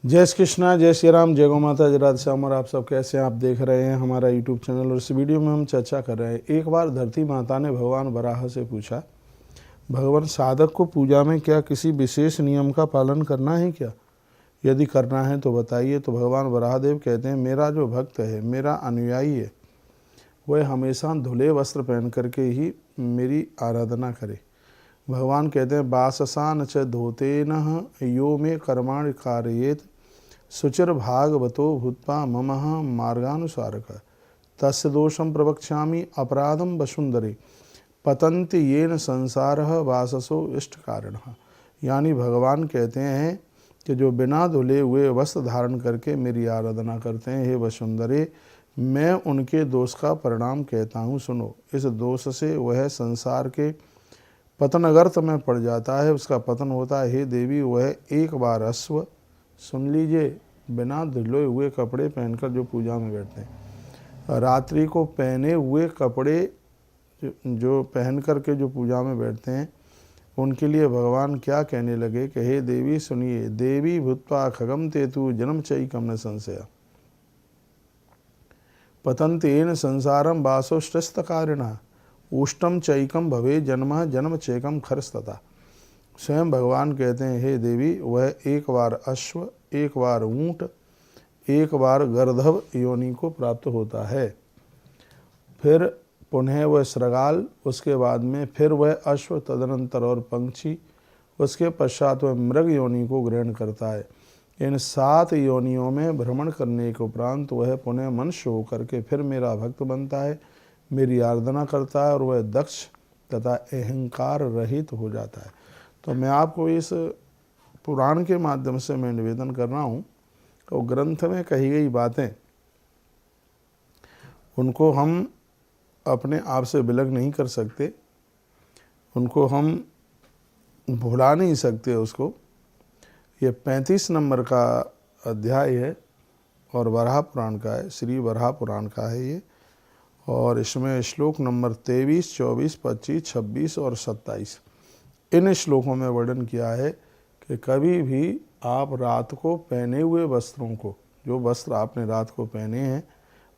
जय श्री कृष्णा, जय श्री राम, जय गौ माता, जय राधे श्याम। और आप सब कैसे हैं? आप देख रहे हैं हमारा यूट्यूब चैनल और इस वीडियो में हम चर्चा कर रहे हैं। एक बार धरती माता ने भगवान वराह से पूछा, भगवान साधक को पूजा में क्या किसी विशेष नियम का पालन करना है क्या? यदि करना है तो बताइए। तो भगवान वराहदेव कहते हैं, मेरा जो भक्त है, मेरा अनुयायी है, वह हमेशा धुले वस्त्र पहन करके ही मेरी आराधना करे। भगवान कहते हैं, बाससान च धोतेन यो मे कर्माणि कारयेत सुचिर भागवतो भूत्वा ममः मार्गानुसारक तस्य दोषं प्रवक्ष्यामि अपराधं वसुंधरे पतन्ति येन संसारः वाससो इष्ट कारणः। यानी भगवान कहते हैं कि जो बिना धुले हुए वस्त्र धारण करके मेरी आराधना करते हैं, हे वसुंधरे, मैं उनके दोष का परिणाम कहता हूँ। सुनो, इस दोष से वह संसार के पतनगर्त में पड़ जाता है, उसका पतन होता है। हे देवी, वह एक बार अश्व, सुन लीजिए, बिना धुले हुए कपड़े पहनकर जो पूजा में बैठते हैं, रात्रि को पहने हुए कपड़े जो पहन करके जो पूजा में बैठते हैं, उनके लिए भगवान क्या कहने लगे कि हे देवी सुनिए, देवी भूत्वा खगम तेतु जन्म चैकम न संशय पतंतेन संसारम वासोष्टस्त कारिणः उष्टम चैकम भवे जन्म जन्म चैकम खरस्तता। स्वयं भगवान कहते हैं, हे देवी, वह एक बार अश्व, एक बार ऊंट, एक बार गर्दभ योनि को प्राप्त होता है, फिर पुनः वह श्रगाल, उसके बाद में फिर वह अश्व, तदनंतर और पंक्षी, उसके पश्चात वह मृग योनि को ग्रहण करता है। इन 7 योनियों में भ्रमण करने के उपरांत वह पुनः मनुष्य होकर के फिर मेरा भक्त बनता है, मेरी आराधना करता है और वह दक्ष तथा अहंकार रहित हो जाता है। तो मैं आपको इस पुराण के माध्यम से मैं निवेदन कर रहा हूँ, तो ग्रंथ में कही गई बातें, उनको हम अपने आप से विलग नहीं कर सकते, उनको हम भुला नहीं सकते उसको। ये 35 नंबर का अध्याय है और वराह पुराण का है, श्री वराह पुराण का है ये। और इसमें श्लोक नंबर 23, 24, 25, 26 और 27 इन श्लोकों में वर्णन किया है कि कभी भी आप रात को पहने हुए वस्त्रों को, जो वस्त्र आपने रात को पहने हैं,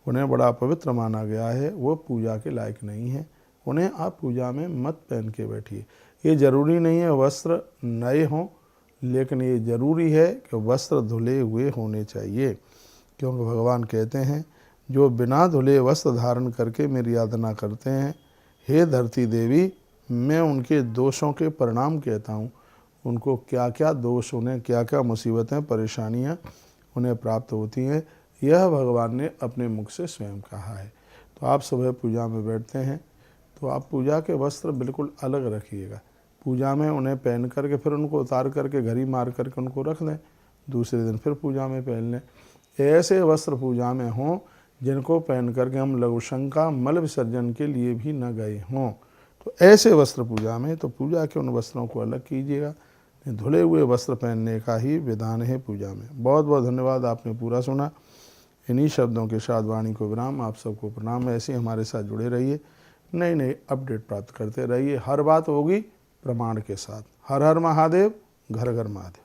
उन्हें बड़ा पवित्र माना गया है, वो पूजा के लायक नहीं है। उन्हें आप पूजा में मत पहन के बैठिए। ये ज़रूरी नहीं है वस्त्र नए हों, लेकिन ये ज़रूरी है कि वस्त्र धुले हुए होने चाहिए, क्योंकि भगवान कहते हैं, जो बिना धुले वस्त्र धारण करके मेरी आराधना करते हैं, हे धरती देवी, मैं उनके दोषों के परिणाम कहता हूँ। उनको क्या क्या दोष, उन्हें क्या क्या मुसीबतें, परेशानियाँ उन्हें प्राप्त होती हैं, यह भगवान ने अपने मुख से स्वयं कहा है। तो आप सुबह पूजा में बैठते हैं तो आप पूजा के वस्त्र बिल्कुल अलग रखिएगा। पूजा में उन्हें पहन करके फिर उनको उतार करके घड़ी मार करके उनको रख दें, दूसरे दिन फिर पूजा में पहन लें। ऐसे वस्त्र पूजा में हों जिनको पहन करके हम लघुशंका मल विसर्जन के लिए भी न गए हों। तो ऐसे वस्त्र पूजा में, तो पूजा के उन वस्त्रों को अलग कीजिएगा। धुले हुए वस्त्र पहनने का ही विधान है पूजा में। बहुत बहुत धन्यवाद, आपने पूरा सुना। इन्हीं शब्दों के साथ वाणी को विराम। आप सबको प्रणाम। ऐसे हमारे साथ जुड़े रहिए, नई नई अपडेट प्राप्त करते रहिए। हर बात होगी प्रमाण के साथ। हर हर महादेव, घर घर महादेव।